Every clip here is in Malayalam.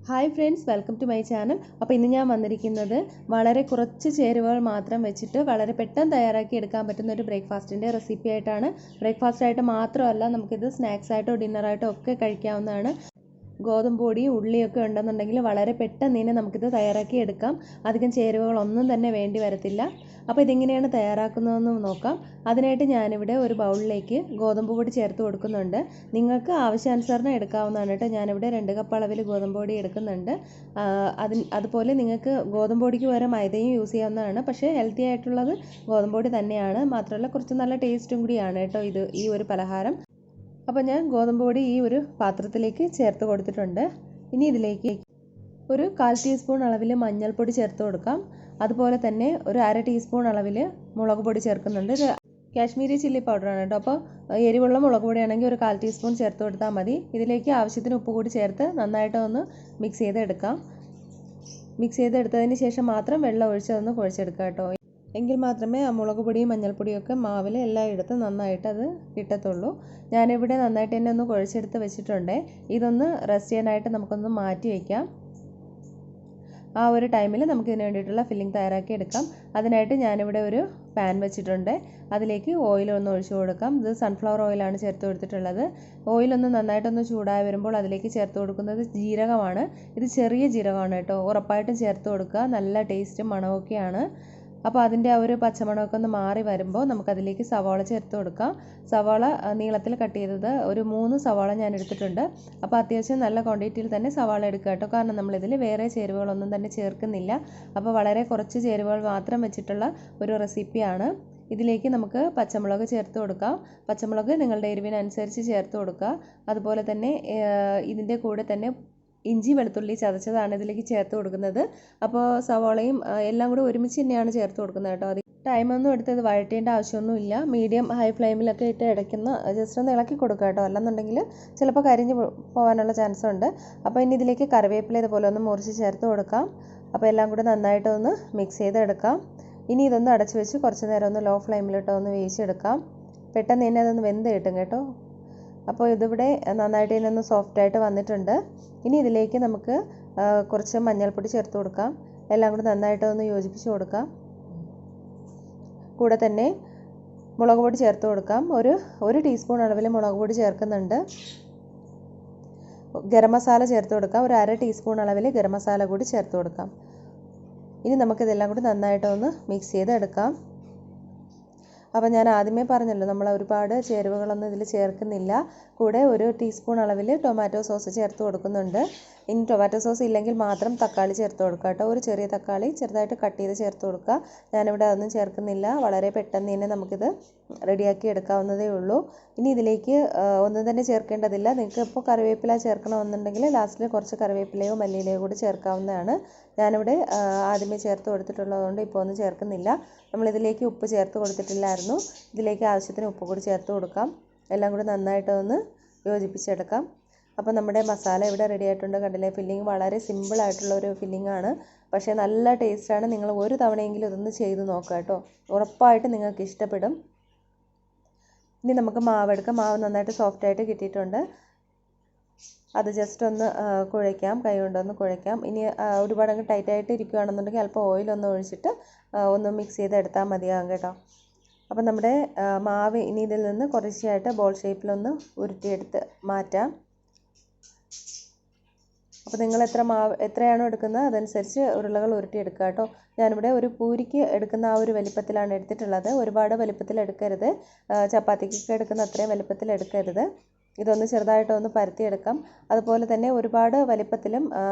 Hi friends, welcome to my channel. അപ്പോൾ ഇന്ന് ഞാൻ വന്നിരിക്കുന്നത് വളരെ കുറച്ച് ചേരുവകൾ മാത്രം വെച്ചിട്ട് വളരെ പെട്ടെന്ന് തയ്യാറാക്കി എടുക്കാൻ പറ്റുന്ന ഒരു ബ്രേക്ക്ഫാസ്റ്റിൻ്റെ റെസിപ്പി ആയിട്ടാണ്. ബ്രേക്ക്ഫാസ്റ്റ് ആയിട്ട് മാത്രമല്ല, നമുക്കിത് സ്നാക്സ് ആയിട്ടോ ഡിന്നറായിട്ടോ ഒക്കെ കഴിക്കാവുന്നതാണ്. ഗോതമ്പ് പൊടിയും ഉള്ളിയൊക്കെ ഉണ്ടെന്നുണ്ടെങ്കിൽ വളരെ പെട്ടെന്ന് തന്നെ നമുക്കിത് തയ്യാറാക്കി എടുക്കാം. അധികം ചേരുവകളൊന്നും തന്നെ വേണ്ടി വരത്തില്ല. അപ്പോൾ ഇതിങ്ങനെയാണ് തയ്യാറാക്കുന്നതെന്ന് നോക്കാം. അതിനായിട്ട് ഞാനിവിടെ ഒരു ബൗളിലേക്ക് ഗോതമ്പ് പൊടി ചേർത്ത് കൊടുക്കുന്നുണ്ട്. നിങ്ങൾക്ക് ആവശ്യാനുസരണം എടുക്കാവുന്നതാണ് കേട്ടോ. ഞാനിവിടെ 2 കപ്പ് അളവിൽ ഗോതമ്പ് പൊടി എടുക്കുന്നുണ്ട്. അതുപോലെ നിങ്ങൾക്ക് ഗോതമ്പ് പൊടിക്ക് പകരം മൈദയും യൂസ് ചെയ്യാവുന്നതാണ്. പക്ഷേ ഹെൽത്തി ആയിട്ടുള്ളത് ഗോതമ്പ് പൊടി തന്നെയാണ്. മാത്രമല്ല കുറച്ച് നല്ല ടേസ്റ്റും കൂടിയാണ് കേട്ടോ ഈ ഒരു പലഹാരം. അപ്പോൾ ഞാൻ ഗോതമ്പ് പൊടി ഈ ഒരു പാത്രത്തിലേക്ക് ചേർത്ത് കൊടുത്തിട്ടുണ്ട്. ഇനി ഇതിലേക്ക് ഒരു 1/4 ടീസ്പൂൺ അളവിൽ മഞ്ഞൾപ്പൊടി ചേർത്ത് കൊടുക്കാം. അതുപോലെ തന്നെ ഒരു 1/2 ടീസ്പൂൺ അളവിൽ മുളക് പൊടി ചേർക്കുന്നുണ്ട്. ഇത് കാശ്മീരി ചില്ലി പൗഡറാണ് കേട്ടോ. അപ്പോൾ എരിവുള്ള മുളക് പൊടിയാണെങ്കിൽ ഒരു 1/4 ടീസ്പൂൺ ചേർത്ത് കൊടുത്താൽ മതി. ഇതിലേക്ക് ആവശ്യത്തിന് ഉപ്പ് കൂടി ചേർത്ത് നന്നായിട്ട് ഒന്ന് മിക്സ് ചെയ്തെടുക്കാം. മിക്സ് ചെയ്തെടുത്തതിന് ശേഷം മാത്രം വെള്ളം ഒഴിച്ചതൊന്ന് കുഴച്ചെടുക്കാം കേട്ടോ. എങ്കിൽ മാത്രമേ ആ മുളക് പൊടിയും മഞ്ഞൾപ്പൊടിയൊക്കെ മാവിൽ എല്ലായിടത്തും നന്നായിട്ട് അത് കിട്ടത്തുള്ളൂ. ഞാനിവിടെ നന്നായിട്ട് തന്നെ ഒന്ന് കുഴച്ചെടുത്ത് വെച്ചിട്ടുണ്ട്. ഇതൊന്ന് റെസ്റ്റ് ചെയ്യാനായിട്ട് നമുക്കൊന്ന് മാറ്റി വയ്ക്കാം. ആ ഒരു ടൈമിൽ നമുക്ക് ഇതിന് വേണ്ടിയിട്ടുള്ള ഫില്ലിംഗ് തയ്യാറാക്കി എടുക്കാം. അതിനായിട്ട് ഞാനിവിടെ ഒരു പാൻ വെച്ചിട്ടുണ്ട്. അതിലേക്ക് ഓയിലൊന്ന് ഒഴിച്ചു കൊടുക്കാം. ഇത് സൺഫ്ലവർ ഓയിലാണ് ചേർത്ത് കൊടുത്തിട്ടുള്ളത്. ഓയിലൊന്ന് നന്നായിട്ടൊന്ന് ചൂടായി വരുമ്പോൾ അതിലേക്ക് ചേർത്ത് കൊടുക്കുന്നത് ജീരകമാണ്. ഇത് ചെറിയ ജീരകമാണ് കേട്ടോ. ഉറപ്പായിട്ടും ചേർത്ത് കൊടുക്കുക. നല്ല ടേസ്റ്റും മണമൊക്കെയാണ്. അപ്പോൾ അതിൻ്റെ ആ ഒരു പച്ചമണമൊക്കെ ഒന്ന് മാറി വരുമ്പോൾ നമുക്കതിലേക്ക് സവാള ചേർത്ത് കൊടുക്കാം. സവാള നീളത്തിൽ കട്ട് ചെയ്തത് ഒരു 3 സവാള ഞാൻ എടുത്തിട്ടുണ്ട്. അപ്പോൾ അത്യാവശ്യം നല്ല ക്വാണ്ടിറ്റിയിൽ തന്നെ സവാള എടുക്കുക കേട്ടോ. കാരണം നമ്മളിതിൽ വേറെ ചേരുവകളൊന്നും തന്നെ ചേർക്കുന്നില്ല. അപ്പോൾ വളരെ കുറച്ച് ചേരുവകൾ മാത്രം വെച്ചിട്ടുള്ള ഒരു റെസിപ്പിയാണ്. ഇതിലേക്ക് നമുക്ക് പച്ചമുളക് ചേർത്ത് കൊടുക്കാം. പച്ചമുളക് നിങ്ങളുടെ എരിവിനനുസരിച്ച് ചേർത്ത് കൊടുക്കുക. അതുപോലെ തന്നെ ഇതിൻ്റെ കൂടെ തന്നെ ഇഞ്ചി വെളുത്തുള്ളി ചതച്ചതാണ് ഇതിലേക്ക് ചേർത്ത് കൊടുക്കുന്നത്. അപ്പോൾ സവാളയും എല്ലാം കൂടെ ഒരുമിച്ച് തന്നെയാണ് ചേർത്ത് കൊടുക്കുന്നത് കേട്ടോ. അത് ടൈമൊന്നും എടുത്ത് ഇത് വഴറ്റേണ്ട ആവശ്യമൊന്നുമില്ല. മീഡിയം ഹൈ ഫ്ലെയിമിലൊക്കെ ഇട്ട് ഇടയ്ക്കുന്ന ജസ്റ്റ് ഒന്ന് ഇളക്കി കൊടുക്കുക കേട്ടോ. അല്ലെന്നുണ്ടെങ്കിൽ ചിലപ്പോൾ കരിഞ്ഞ് പോകാനുള്ള ചാൻസ് ഉണ്ട്. അപ്പോൾ ഇനി ഇതിലേക്ക് കറിവേപ്പില ഇതുപോലെ ഒന്ന് മുറിച്ച് ചേർത്ത് കൊടുക്കാം. അപ്പോൾ എല്ലാം കൂടെ നന്നായിട്ടൊന്ന് മിക്സ് ചെയ്തെടുക്കാം. ഇനി ഇതൊന്ന് അടച്ച് വെച്ച് കുറച്ച് നേരം ഒന്ന് ലോ ഫ്ലെയിമിലിട്ട് ഒന്ന് വേവിച്ചെടുക്കാം. പെട്ടെന്ന് തന്നെ അതൊന്ന് വെന്ത് കിട്ടും കേട്ടോ. അപ്പോൾ ഇതിവിടെ നന്നായിട്ട് തന്നെ ഒന്ന് സോഫ്റ്റായിട്ട് വന്നിട്ടുണ്ട്. ഇനി ഇതിലേക്ക് നമുക്ക് കുറച്ച് മഞ്ഞൾപ്പൊടി ചേർത്ത് കൊടുക്കാം. എല്ലാം കൂടി നന്നായിട്ട് ഒന്ന് യോജിപ്പിച്ച് കൊടുക്കാം. കൂടെ തന്നെ മുളക് പൊടി ചേർത്ത് കൊടുക്കാം. ഒരു ടീസ്പൂൺ അളവിൽ മുളക് പൊടി ചേർക്കുന്നുണ്ട്. ഗരം മസാല ചേർത്ത് കൊടുക്കാം. ഒരു 1/2 ടീസ്പൂൺ അളവിൽ ഗരം മസാല കൂടി ചേർത്ത് കൊടുക്കാം. ഇനി നമുക്കിതെല്ലാം കൂടി നന്നായിട്ടൊന്ന് മിക്സ് ചെയ്തെടുക്കാം. അപ്പോൾ ഞാൻ ആദ്യമേ പറഞ്ഞല്ലോ, നമ്മൾ ഒരുപാട് ചേരുവകളൊന്നും ഇതിൽ ചേർക്കുന്നില്ല. കൂടെ ഒരു ടീസ്പൂൺ അളവിൽ ടൊമാറ്റോ സോസ് ചേർത്ത് കൊടുക്കുന്നുണ്ട്. ഇനി ടൊമാറ്റോ സോസ് ഇല്ലെങ്കിൽ മാത്രം തക്കാളി ചേർത്ത് കൊടുക്കുക കേട്ടോ. ഒരു ചെറിയ തക്കാളി ചെറുതായിട്ട് കട്ട് ചെയ്ത് ചേർത്ത് കൊടുക്കുക. ഞാനിവിടെ അതൊന്നും ചേർക്കുന്നില്ല. വളരെ പെട്ടെന്ന് തന്നെ നമുക്കിത് റെഡിയാക്കി എടുക്കാവുന്നതേ ഉള്ളൂ. ഇനി ഇതിലേക്ക് ഒന്നും തന്നെ ചേർക്കേണ്ടതില്ല. നിങ്ങൾക്ക് ഇപ്പോൾ കറിവേപ്പില ചേർക്കണമെന്നുണ്ടെങ്കിൽ ലാസ്റ്റിൽ കുറച്ച് കറിവേപ്പിലയോ മല്ലിയിലയോ കൂടി ചേർക്കാവുന്നതാണ്. ഞാനിവിടെ ആദ്യമേ ചേർത്ത് കൊടുത്തിട്ടുള്ളതുകൊണ്ട് ഇപ്പോൾ ഒന്നും ചേർക്കുന്നില്ല. നമ്മളിതിലേക്ക് ഉപ്പ് ചേർത്ത് കൊടുത്തിട്ടില്ലായിരുന്നു. ഇതിലേക്ക് ആവശ്യത്തിന് ഉപ്പ് കൂടി ചേർത്ത് കൊടുക്കാം. എല്ലാം കൂടി നന്നായിട്ടൊന്ന് യോജിപ്പിച്ചെടുക്കാം. അപ്പോൾ നമ്മുടെ മസാല ഇവിടെ റെഡി ആയിട്ടുണ്ട്. കണ്ടില്ലേ, ഫില്ലിങ് വളരെ സിമ്പിളായിട്ടുള്ള ഒരു ഫില്ലിംഗ് ആണ്. പക്ഷേ നല്ല ടേസ്റ്റാണ്. നിങ്ങൾ ഒരു തവണയെങ്കിലും ഇതൊന്ന് ചെയ്ത് നോക്കുക കേട്ടോ. ഉറപ്പായിട്ട് നിങ്ങൾക്ക് ഇഷ്ടപ്പെടും. ഇനി നമുക്ക് മാവ് എടുക്കാം. മാവ് നന്നായിട്ട് സോഫ്റ്റായിട്ട് കിട്ടിയിട്ടുണ്ട്. അത് ജസ്റ്റ് ഒന്ന് കുഴയ്ക്കാം. കൈ കൊണ്ടൊന്ന് കുഴയ്ക്കാം. ഇനി ഒരുപാട് അങ്ങ് ടൈറ്റായിട്ട് ഇരിക്കുകയാണെന്നുണ്ടെങ്കിൽ അല്പം ഓയിലൊന്ന് ഒഴിച്ചിട്ട് ഒന്ന് മിക്സ് ചെയ്തെടുത്താൽ മതിയാകും കേട്ടോ. അപ്പോൾ നമ്മുടെ മാവ് ഇനി ഇതിൽ നിന്ന് കുറച്ചായിട്ട് ബോൾ ഷേപ്പിലൊന്ന് ഉരുട്ടിയെടുത്ത് മാറ്റാം. അപ്പോൾ നിങ്ങൾ എത്രയാണോ എടുക്കുന്നത് അതനുസരിച്ച് ഉരുളകൾ ഉരുട്ടിയെടുക്കുക കേട്ടോ. ഞാനിവിടെ ഒരു പൂരിക്ക് എടുക്കുന്ന ആ ഒരു വലിപ്പത്തിലാണ് എടുത്തിട്ടുള്ളത്. ഒരുപാട് വലിപ്പത്തിൽ എടുക്കരുത്. ചപ്പാത്തിക്കൊക്കെ എടുക്കുന്ന അത്രയും വലിപ്പത്തിൽ എടുക്കരുത്. ഇതൊന്ന് ചെറുതായിട്ടൊന്ന് പരത്തിയെടുക്കാം. അതുപോലെ തന്നെ ഒരുപാട് വലിപ്പത്തിലും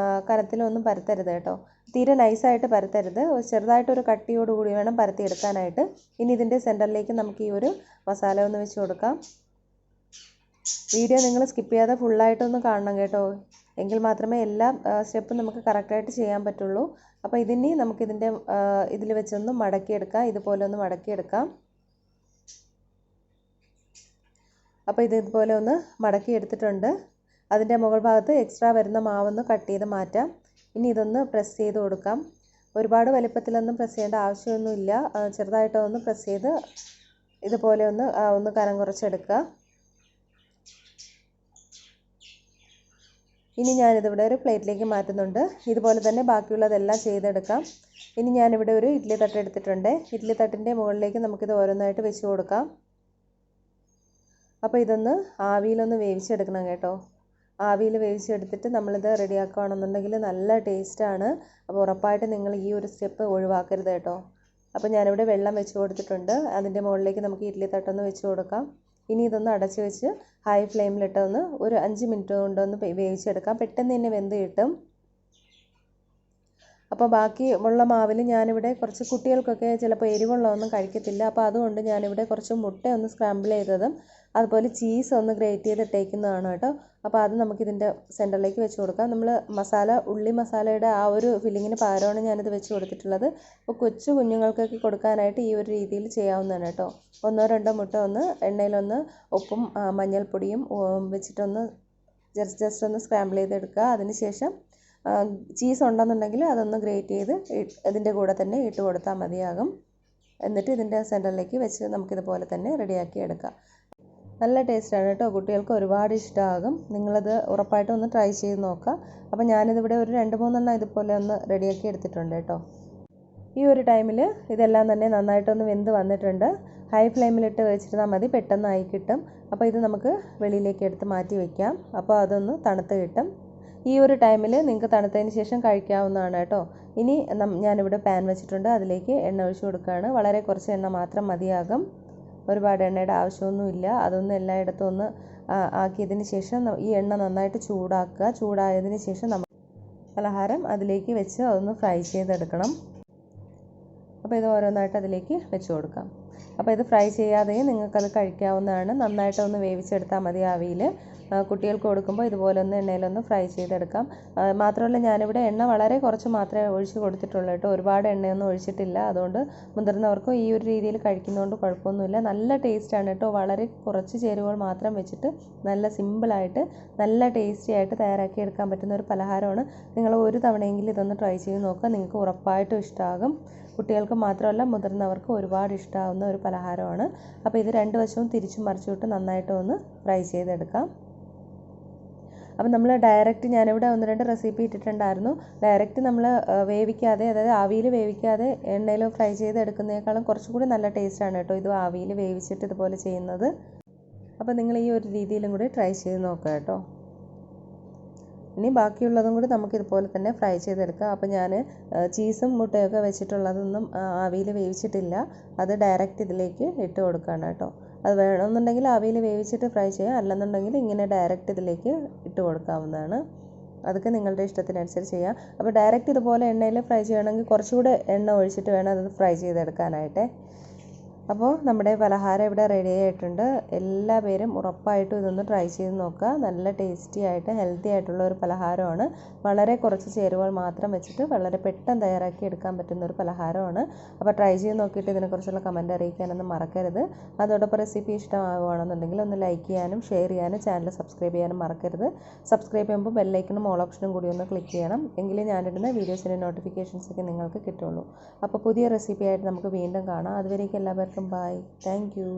കനത്തിലും ഒന്നും പരത്തരുത് കേട്ടോ. തീരെ നൈസായിട്ട് പരത്തരുത്. ചെറുതായിട്ടൊരു കട്ടിയോടുകൂടി വേണം പരത്തിയെടുക്കാനായിട്ട്. ഇനി ഇതിൻ്റെ സെൻറ്ററിലേക്ക് നമുക്ക് ഈ ഒരു മസാല ഒന്ന് വെച്ച് കൊടുക്കാം. വീഡിയോ നിങ്ങൾ സ്കിപ്പ് ചെയ്യാതെ ഫുള്ളായിട്ടൊന്ന് കാണണം കേട്ടോ. എങ്കിൽ മാത്രമേ എല്ലാ സ്റ്റെപ്പും നമുക്ക് കറക്റ്റായിട്ട് ചെയ്യാൻ പറ്റുള്ളൂ. അപ്പോൾ ഇതിനി നമുക്കിതിൻ്റെ ഇതിൽ വെച്ചൊന്ന് മടക്കിയെടുക്കാം. ഇതുപോലെ ഒന്ന് മടക്കിയെടുക്കാം. അപ്പോൾ ഇതുപോലെ ഒന്ന് മടക്കി എടുത്തിട്ടുണ്ട്. അതിൻ്റെ മുകൾ ഭാഗത്ത് എക്സ്ട്രാ വരുന്ന മാവൊന്ന് കട്ട് ചെയ്ത് മാറ്റാം. ഇനി ഇതൊന്ന് പ്രസ് ചെയ്ത് കൊടുക്കാം. ഒരുപാട് വലിപ്പത്തിലൊന്നും പ്രസ് ചെയ്യേണ്ട ആവശ്യമൊന്നുമില്ല. ചെറുതായിട്ടൊന്ന് പ്രസ് ചെയ്ത് ഇതുപോലെ ഒന്ന് കനം കുറച്ചെടുക്കുക. ഇനി ഞാനിതിവിടെ ഒരു പ്ലേറ്റിലേക്ക് മാറ്റുന്നുണ്ട്. ഇതുപോലെ തന്നെ ബാക്കിയുള്ളതെല്ലാം ചെയ്തെടുക്കാം. ഇനി ഞാനിവിടെ ഒരു ഇഡ്ഡലി തട്ട് എടുത്തിട്ടുണ്ട്. ഇഡ്ഡലി തട്ടിൻ്റെ മുകളിലേക്ക് നമുക്കിത് ഓരോന്നായിട്ട് വെച്ച് കൊടുക്കാം. അപ്പോൾ ഇതൊന്ന് ആവിയിലൊന്ന് വേവിച്ചെടുക്കണം കേട്ടോ. ആവിയിൽ വേവിച്ചെടുത്തിട്ട് നമ്മളിത് റെഡിയാക്കുകയാണെന്നുണ്ടെങ്കിൽ നല്ല ടേസ്റ്റാണ്. അപ്പോൾ ഉറപ്പായിട്ട് നിങ്ങൾ ഈ ഒരു സ്റ്റെപ്പ് ഒഴിവാക്കരുത് കേട്ടോ. അപ്പോൾ ഞാനിവിടെ വെള്ളം വെച്ച് കൊടുത്തിട്ടുണ്ട്. അതിൻ്റെ മുകളിലേക്ക് നമുക്ക് ഇഡ്ഡലി തട്ടൊന്ന് വെച്ച് കൊടുക്കാം. ഇനി ഇതൊന്ന് അടച്ച് വെച്ച് ഹൈ ഫ്ലെയിമിലിട്ടൊന്ന് ഒരു 5 മിനിറ്റ് കൊണ്ടൊന്ന് വേവിച്ചെടുക്കാം. പെട്ടെന്ന് തന്നെ വെന്ത് കിട്ടും. അപ്പോൾ ബാക്കി ഉള്ള മാവിൽ ഞാനിവിടെ കുറച്ച് കുട്ടികൾക്കൊക്കെ ചിലപ്പോൾ എരിവുള്ളതൊന്നും കഴിക്കത്തില്ല. അപ്പോൾ അതുകൊണ്ട് ഞാനിവിടെ കുറച്ച് മുട്ട ഒന്ന് സ്ക്രാമ്പിൾ ചെയ്തതും അതുപോലെ ചീസ് ഒന്ന് ഗ്രേറ്റ് ചെയ്തിട്ടേക്കുന്നതാണ് കേട്ടോ. അപ്പോൾ അത് നമുക്കിതിൻ്റെ സെൻറ്ററിലേക്ക് വെച്ച് കൊടുക്കാം. നമ്മൾ ഉള്ളി മസാലയുടെ ആ ഒരു ഫില്ലിങ്ങിന് പകരമാണ് ഞാനിത് വെച്ച് കൊടുത്തിട്ടുള്ളത്. അപ്പോൾ കൊച്ചു കുഞ്ഞുങ്ങൾക്കൊക്കെ കൊടുക്കാനായിട്ട് ഈ ഒരു രീതിയിൽ ചെയ്യാവുന്നതാണ് കേട്ടോ. 1-2 മുട്ട ഒന്ന് എണ്ണയിലൊന്ന് ഉപ്പും മഞ്ഞൾപ്പൊടിയും വെച്ചിട്ടൊന്ന് ജസ്റ്റ് ഒന്ന് സ്ക്രാമ്പിൾ ചെയ്തെടുക്കുക. അതിനുശേഷം ചീസ് ഉണ്ടെന്നുണ്ടെങ്കിൽ അതൊന്ന് ഗ്രേറ്റ് ചെയ്ത് ഇതിൻ്റെ കൂടെ തന്നെ ഇട്ട് കൊടുത്താൽ മതിയാകും. എന്നിട്ട് ഇതിൻ്റെ സെൻറ്ററിലേക്ക് വെച്ച് നമുക്കിതുപോലെ തന്നെ റെഡിയാക്കി എടുക്കാം. നല്ല ടേസ്റ്റാണ് കേട്ടോ. കുട്ടികൾക്ക് ഒരുപാട് ഇഷ്ടമാകും. നിങ്ങളത് ഉറപ്പായിട്ടും ഒന്ന് ട്രൈ ചെയ്ത് നോക്കുക. അപ്പോൾ ഞാനിതിവിടെ ഒരു 2-3 എണ്ണം ഇതുപോലെ ഒന്ന് റെഡിയാക്കി എടുത്തിട്ടുണ്ട് കേട്ടോ. ഈ ഒരു ടൈമിൽ ഇതെല്ലാം തന്നെ നന്നായിട്ടൊന്ന് വെന്ത് വന്നിട്ടുണ്ട്. ഹൈ ഫ്ലെയിമിലിട്ട് വെച്ചിരുന്നാൽ മതി, പെട്ടെന്നായി കിട്ടും. അപ്പോൾ ഇത് നമുക്ക് വെളിയിലേക്ക് എടുത്ത് മാറ്റി വയ്ക്കാം. അപ്പോൾ അതൊന്ന് തണുത്ത് കിട്ടും. ഈ ഒരു ടൈമിൽ നിങ്ങൾക്ക് തണുത്തതിന് ശേഷം കഴിക്കാവുന്നതാണ് കേട്ടോ. ഇനി ഞാനിവിടെ പാൻ വെച്ചിട്ടുണ്ട്. അതിലേക്ക് എണ്ണ ഒഴിച്ച് കൊടുക്കുകയാണ്. വളരെ കുറച്ച് എണ്ണ മാത്രം മതിയാകും. ഒരുപാട് എണ്ണയുടെ ആവശ്യമൊന്നുമില്ല. അതൊന്ന് എല്ലായിടത്തും ഒന്ന് ആക്കിയതിന് ശേഷം ഈ എണ്ണ നന്നായിട്ട് ചൂടാക്കുക. ചൂടായതിന് ശേഷം നമ്മൾ പലഹാരം അതിലേക്ക് വെച്ച് അതൊന്ന് ഫ്രൈ ചെയ്തെടുക്കണം. അപ്പോൾ ഇത് ഓരോന്നായിട്ട് അതിലേക്ക് വെച്ച് കൊടുക്കാം. അപ്പോൾ ഇത് ഫ്രൈ ചെയ്യാതെയും നിങ്ങൾക്കത് കഴിക്കാവുന്നതാണ്. നന്നായിട്ടൊന്ന് വേവിച്ചെടുത്താൽ മതി ആവിയിൽ. കുട്ടികൾക്ക് കൊടുക്കുമ്പോൾ ഇതുപോലെ ഒന്ന് എണ്ണയിലൊന്ന് ഫ്രൈ ചെയ്തെടുക്കാം. മാത്രമല്ല ഞാനിവിടെ എണ്ണ വളരെ കുറച്ച് മാത്രമേ ഒഴിച്ച് കൊടുത്തിട്ടുള്ളൂ കേട്ടോ. ഒരുപാട് എണ്ണയൊന്നും ഒഴിച്ചിട്ടില്ല. അതുകൊണ്ട് മുതിർന്നവർക്കും ഈ ഒരു രീതിയിൽ കഴിക്കുന്നതുകൊണ്ട് കുഴപ്പമൊന്നുമില്ല. നല്ല ടേസ്റ്റാണ് കേട്ടോ. വളരെ കുറച്ച് ചേരുവകൾ മാത്രം വെച്ചിട്ട് നല്ല സിമ്പിളായിട്ട് നല്ല ടേസ്റ്റി ആയിട്ട് തയ്യാറാക്കി എടുക്കാൻ പറ്റുന്ന ഒരു പലഹാരമാണ്. നിങ്ങൾ ഒരു തവണയെങ്കിലും ഇതൊന്ന് ട്രൈ ചെയ്ത് നോക്കുക. നിങ്ങൾക്ക് ഉറപ്പായിട്ടും ഇഷ്ടമാകും. കുട്ടികൾക്ക് മാത്രമല്ല മുതിർന്നവർക്ക് ഒരുപാട് ഇഷ്ടമാവുന്ന ഒരു പലഹാരമാണ്. അപ്പോൾ ഇത് 2 വശവും തിരിച്ചും മറിച്ചുവിട്ട് നന്നായിട്ട് ഒന്ന് ഫ്രൈ ചെയ്തെടുക്കാം. അപ്പം നമ്മൾ ഡയറക്റ്റ് ഞാനിവിടെ 1-2 റെസിപ്പി ഇട്ടിട്ടുണ്ടായിരുന്നു. ഡയറക്റ്റ് നമ്മൾ വേവിക്കാതെ, അതായത് ആവിയിൽ വേവിക്കാതെ എണ്ണയിൽ ഫ്രൈ ചെയ്തെടുക്കുന്നതിനേക്കാളും കുറച്ചുകൂടി നല്ല ടേസ്റ്റാണ് കേട്ടോ ഇത് ആവിയിൽ വേവിച്ചിട്ട് ഇതുപോലെ ചെയ്യുന്നത്. അപ്പോൾ നിങ്ങൾ ഈ ഒരു രീതിയിലും കൂടി ട്രൈ ചെയ്ത് നോക്കുക കേട്ടോ. ഇനി ബാക്കിയുള്ളതും കൂടി നമുക്കിതുപോലെ തന്നെ ഫ്രൈ ചെയ്തെടുക്കാം. അപ്പോൾ ഞാൻ ചീസും മുട്ടയൊക്കെ വെച്ചിട്ടുള്ളതൊന്നും ആവിയിൽ വേവിച്ചിട്ടില്ല. അത് ഡയറക്റ്റ് ഇതിലേക്ക് ഇട്ട് കൊടുക്കുകയാണ് കേട്ടോ. അത് വേണമെന്നുണ്ടെങ്കിൽ ആവിയിൽ വേവിച്ചിട്ട് ഫ്രൈ ചെയ്യാം. അല്ലെന്നുണ്ടെങ്കിൽ ഇങ്ങനെ ഡയറക്റ്റ് ഇതിലേക്ക് ഇട്ട് കൊടുക്കാവുന്നതാണ്. അതൊക്കെ നിങ്ങളുടെ ഇഷ്ടത്തിനനുസരിച്ച് ചെയ്യാം. അപ്പോൾ ഡയറക്റ്റ് ഇതുപോലെ എണ്ണയിൽ ഫ്രൈ ചെയ്യണമെങ്കിൽ കുറച്ചുകൂടെ എണ്ണ ഒഴിച്ചിട്ട് വേണം അത് ഫ്രൈ ചെയ്തെടുക്കാനായിട്ട്. അപ്പോൾ നമ്മുടെ പലഹാരം ഇവിടെ റെഡി ആയിട്ടുണ്ട്. എല്ലാ പേരും ഉറപ്പായിട്ടും ഇതൊന്ന് ട്രൈ ചെയ്ത് നോക്കുക. നല്ല ടേസ്റ്റി ആയിട്ട് ഹെൽത്തി ആയിട്ടുള്ള ഒരു പലഹാരമാണ്. വളരെ കുറച്ച് ചേരുവകൾ മാത്രം വെച്ചിട്ട് വളരെ പെട്ടെന്ന് തയ്യാറാക്കി എടുക്കാൻ പറ്റുന്ന ഒരു പലഹാരമാണ്. അപ്പോൾ ട്രൈ ചെയ്ത് നോക്കിയിട്ട് ഇതിനെക്കുറിച്ചുള്ള കമൻറ്റ് അറിയിക്കാനൊന്നും മറക്കരുത്. അതോടൊപ്പം റെസിപ്പി ഇഷ്ടമാവുകയാണെന്നുണ്ടെങ്കിൽ ഒന്ന് ലൈക്ക് ചെയ്യാനും ഷെയർ ചെയ്യാനും ചാനൽ സബ്സ്ക്രൈബ് ചെയ്യാനും മറക്കരുത്. സബ്സ്ക്രൈബ് ചെയ്യുമ്പോൾ ബെല്ലൈക്കണും ഓൾ ഓപ്ഷനും കൂടി ഒന്ന് ക്ലിക്ക് ചെയ്യണം. എങ്കിലേ ഞാനിടുന്ന വീഡിയോസിൻ്റെ നോട്ടിഫിക്കേഷൻസ് ഒക്കെ നിങ്ങൾക്ക് കിട്ടുള്ളൂ. അപ്പോൾ പുതിയ റെസിപ്പി ആയിട്ട് നമുക്ക് വീണ്ടും കാണാം. അതുവരേക്കും എല്ലാവർക്കും ബൈ. Thank you.